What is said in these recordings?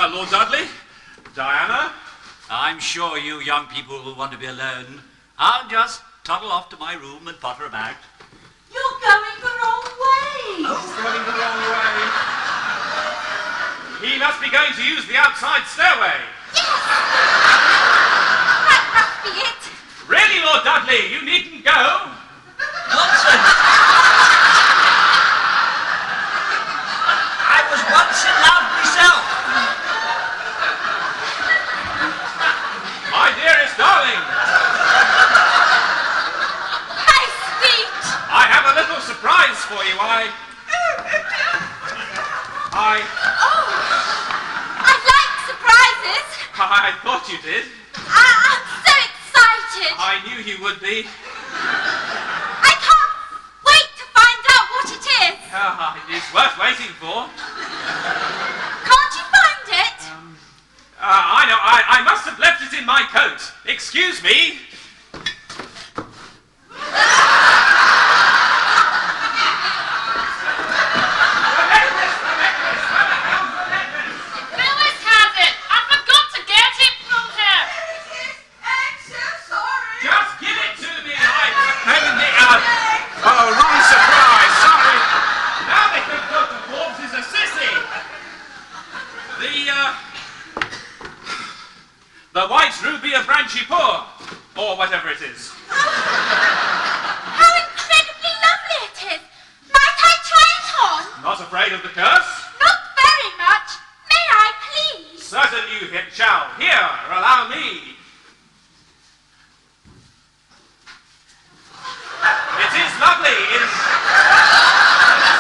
Lord Dudley. Diana. I'm sure you young people will want to be alone. I'll just toddle off to my room and potter about. You're going the wrong way. Oh, going the wrong way. He must be going to use the outside stairway. Yes! That must be it. Really, Lord Dudley, you needn't go. Nonsense! I was once in love myself. My dearest darling. My sweet. I have a little surprise for you. I like surprises. I thought you did. I'm so excited. I knew you would be. I can't wait to find out what it is. It's worth waiting for. Can't you find it? I know. I must have left it in my coat. Excuse me. Phyllis has it. I forgot to get it from her. I'm so sorry. Just give it to me. Wrong surprise. Sorry. Now they think Dr. Forbes is a sissy. The white ruby of Ranchipur, or whatever it is. How incredibly lovely it is. Might I try it on? Not afraid of the curse? Not very much. May I please? Certainly you shall. Here, allow me. It is lovely in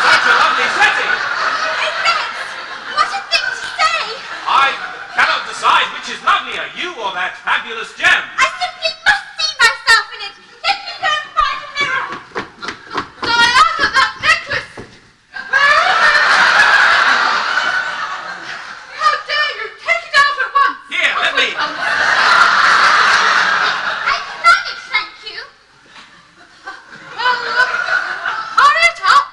such a lovely setting. What a thing to say. I cannot decide which is lovelier, you or that fabulous gem. I simply must see myself in it. Let me go and find a mirror. Diana, that necklace. How dare you? Take it out at once. Here, let me. I can manage, thank you. Well, hurry it up.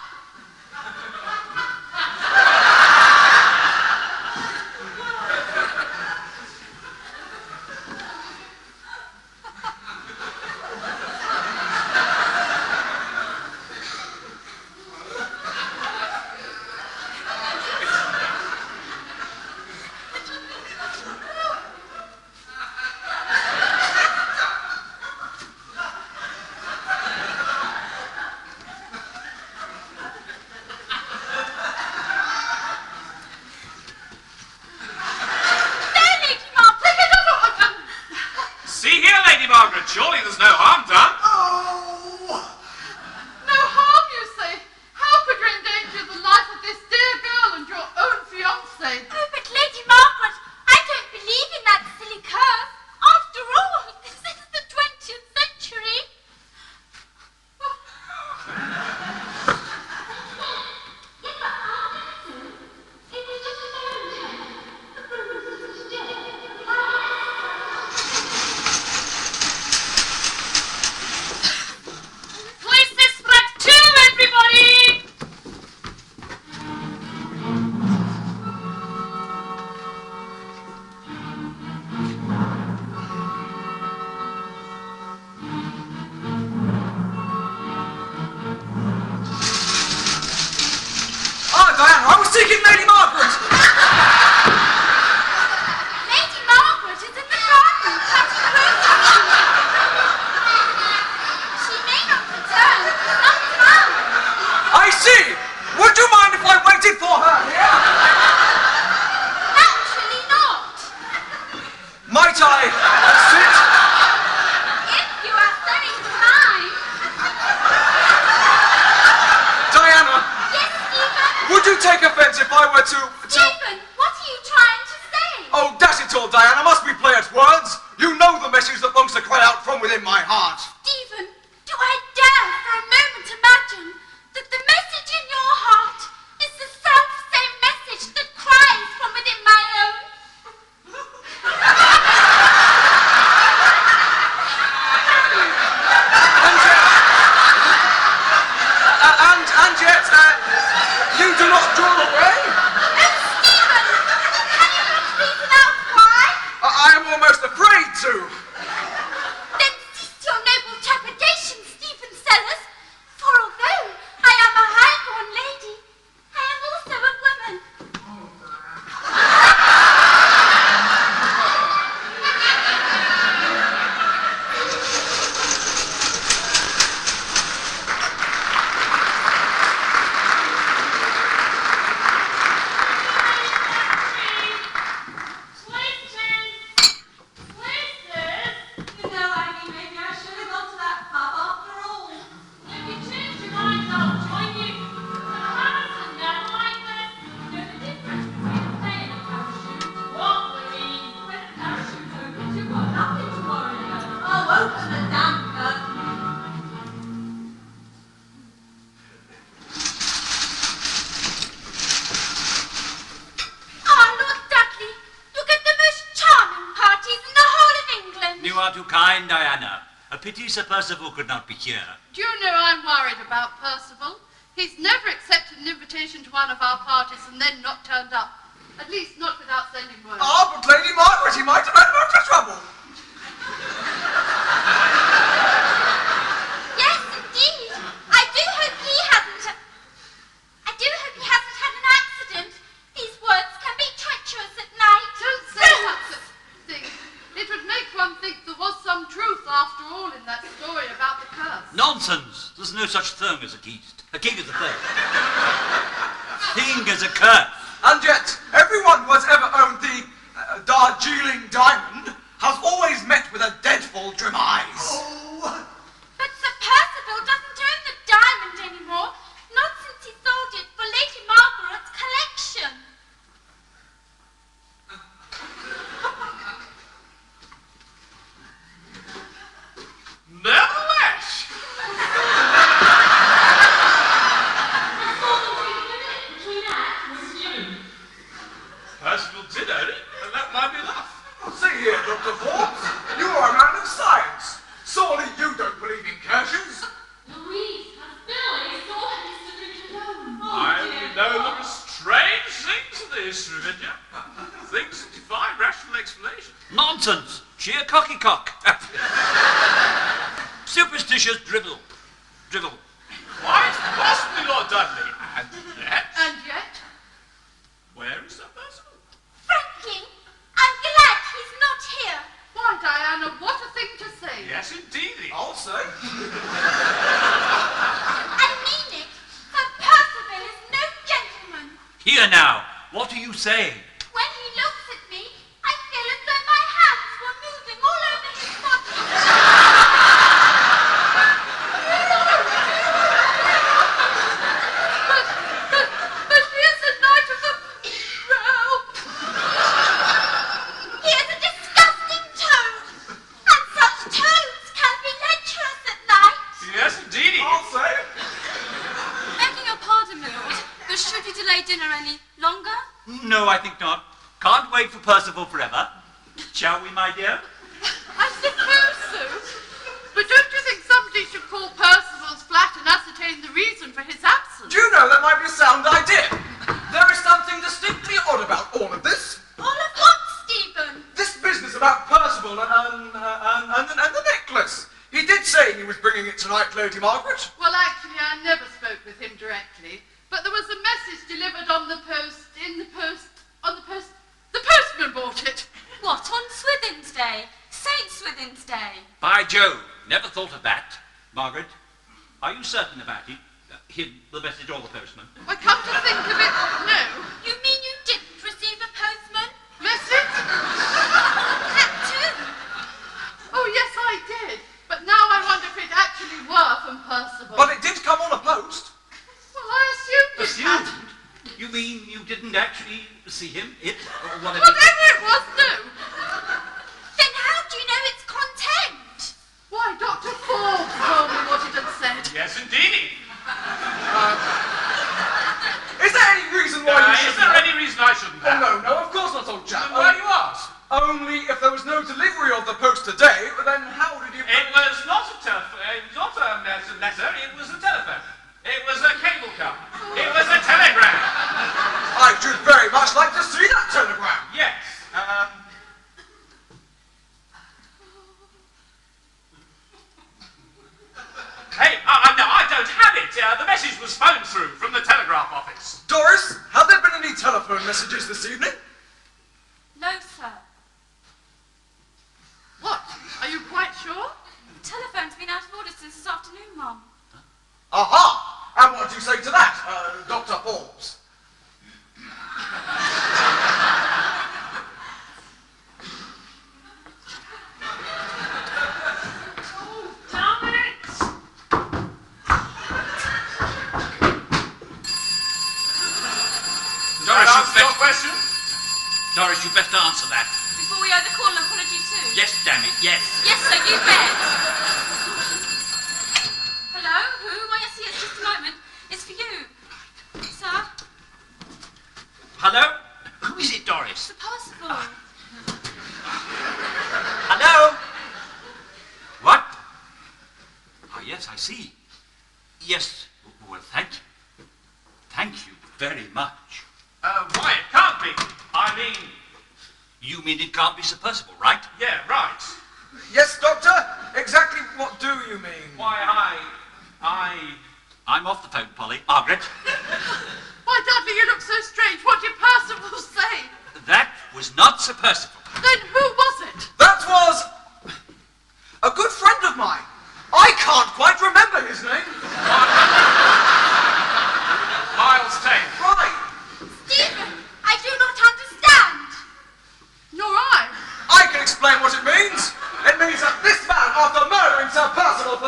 See here, Lady Margaret, surely there's no harm done. No harm, you say? How could you endanger the life of this dear girl and your own fiancé? Oh, but Lady Margaret, I don't believe in that silly curse. After all, this is the 20th century. Place this flat to everybody! Ah, Diana, I was seeking Lady Margaret. Lady Margaret is in the garden, cutting roses. She may not return for some time. I see. Would you mind if I waited for her here? Naturally not. Might I sit? If you are so inclined. Diana, Yes, Stephen? would you take offence if I were to... Stephen, what are you trying to say? Oh, dash it all, Diana, must we play at words? You know the message that longs to cry out from within my heart. Stephen, do I dare for a moment imagine that the message in your heart is the self-same message that cries from within my own? And yet, you do not draw away? Oh, Stephen, can you not are too kind, Diana. A pity Sir Percival could not be here. Do you know I'm worried about Percival? He's never accepted an invitation to one of our parties and then not turned up. At least not without sending word. Ah, but Lady Margaret, he might have had motor trouble. Yes, indeed. I do hope he hasn't had an accident. These words can be treacherous at night. Don't say such a thing. It would make one think there was some truth after all in that story about the curse. Nonsense! There's no such thing as a king. A king is a thing. Thing is a curse. And yet, everyone who has ever owned the Darjeeling diamond has always met with a dreadful demise. Oh. But Sir Percival doesn't own the diamond anymore. Not since he sold it for Lady Margaret's collection. Nevertheless, Percival did own it, and that might be enough. See here, Dr. Forbes, you are a man of science. Surely you don't believe in curses? Louise has Billy so hastily alone. I only know there are strange things in the history of India. Things that defy rational explanation. Nonsense! Sheer cocky-cock. Superstitious drivel. Drivel. Quite possibly, Lord Dudley. And yet? Where is that Percival? Frankly, I'm glad he's not here. Why, Diana, what a thing to say. Yes, indeed. I'll say. I mean it. Sir Percival is no gentleman. Here now, what are you saying? When he looks at me, I feel as though my hands were moving all over his body. But he is a knight of the realm. He is a disgusting toad, and such toads can be lecherous at night. Yes, indeed. I'll say. Begging your pardon, my lord, but should we delay dinner any longer? No, I think not. Can't wait for Percival forever. Shall we, my dear? I suppose so. But don't you think somebody should call Percival's flat and ascertain the reason for his absence? Do you know that might be a sound idea? There is something distinctly odd about all of this. All of what, Stephen? This business about Percival and the necklace. He did say he was bringing it tonight, Lady Margaret. Well, actually, I never spoke with him directly, but there was a message delivered on the post, the postman bought it. What, on Swithin's Day? Saint Swithin's Day? By Jove, never thought of that. Margaret, are you certain about it? Him, the message or the postman? I come to think of it, no. You mean you didn't receive a postman? Message? That too? Oh, yes, I did. But now I wonder if it actually were from Percival. But it did come on a post. Well, I assumed it had. Assumed? You mean you didn't actually see him? It? Or whatever? Whatever it was, no. Then how do you know its content? Why, Dr. Forbes told me what it had said. Yes, indeed. Is there any reason why you Is shouldn't there have? any reason I shouldn't Oh, have? no, of course not, old chap. Then why do you ask? Only if there was no delivery of the post today, then how did you... It was not a telephone, not a letter, it was a telephone. It was a cable car. It was a telegram. I should very much like to see that telegram. Yes. Hey, no, I don't have it. The message was phoned through from the telegraph office. Doris, have there been any telephone messages this evening? No, sir. What? Are you quite sure? The telephone's been out of order since this afternoon, Mum. Aha! And what do you say to that, Dr. Forbes? Doris, Answer your question? Doris, you best answer that. Before we owe the call an apology too? Yes, damn it, yes. Yes, sir, you bet. Hello? Who? Why, yes, yes, just a moment. It's for you. Sir? Hello? Who is it, Doris? Sir Percival. Hello? yes, I see. Yes, well, thank you. Thank you very much. Why, it can't be. I mean... You mean it can't be Sir Percival, right? Yeah, right. Yes, Doctor? Exactly what do you mean? Why, I'm off the phone, Polly. Margaret. Why, Dudley, you look so strange. What did Percival say? That was not Sir Percival. Then who was it? That was a good friend of mine. I can't quite remember his name. Miles Tate. Right. Stephen, I do not understand. Nor I. I can explain what it means. It means that this man, after murdering Sir Percival for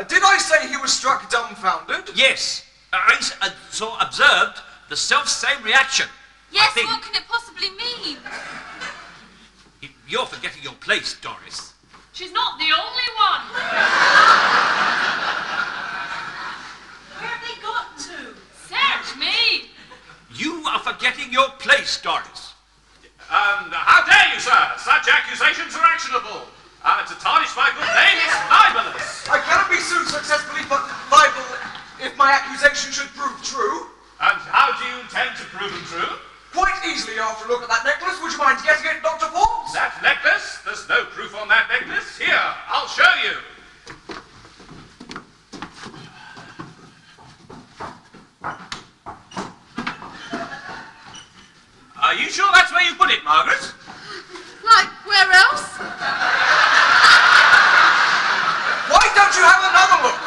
did I say he was struck dumbfounded? Yes, I observed the self-same reaction. Yes, I think. what can it possibly mean? You're forgetting your place, Doris. She's not the only one. Where have they got to? Search me. You are forgetting your place, Doris. How dare you, sir? Such accusations are actionable. To tarnish my good name is libelous. I cannot be sued successfully for libel if my accusation should prove true. And how do you intend to prove them true? Quite easily after a look at that necklace. Would you mind getting it, Dr. Forbes? That necklace? There's no proof on that necklace. Here, I'll show you. Are you sure that's where you put it, Margaret? Like, where else? Why don't you have another look?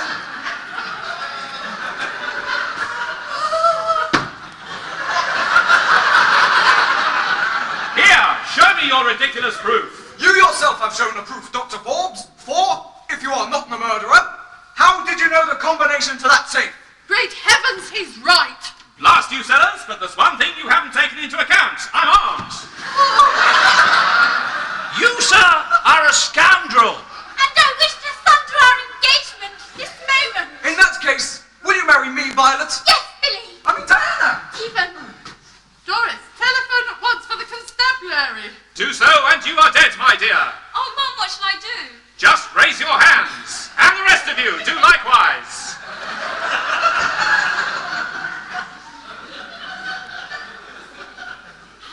Here, show me your ridiculous proof. You yourself have shown the proof, Dr. Forbes. For, if you are not the murderer, how did you know the combination to that safe? Great heavens, he's right. Blast you, sellers, but there's one thing you haven't taken into account. I'm armed. You, sir, are a scoundrel. And I wish to thunder our engagement this moment. In that case, will you marry me, Violet? Yes, Billy. I mean, Diana. Stephen. Doris, telephone at once for the constabulary. Do so, and you are dead, my dear. Oh, Mum, what shall I do? Just raise your hands. And the rest of you, do likewise.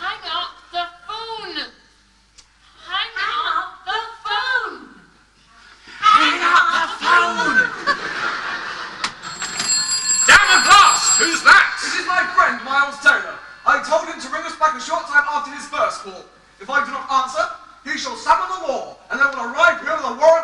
Hang up the phone. Hang up the phone. Hang up the phone. Damn and blast! Who's that? This is my friend, Miles Taylor. I told him to ring us back a short time after his first call. If I do not answer, he shall summon the law, and they will arrive here with a warrant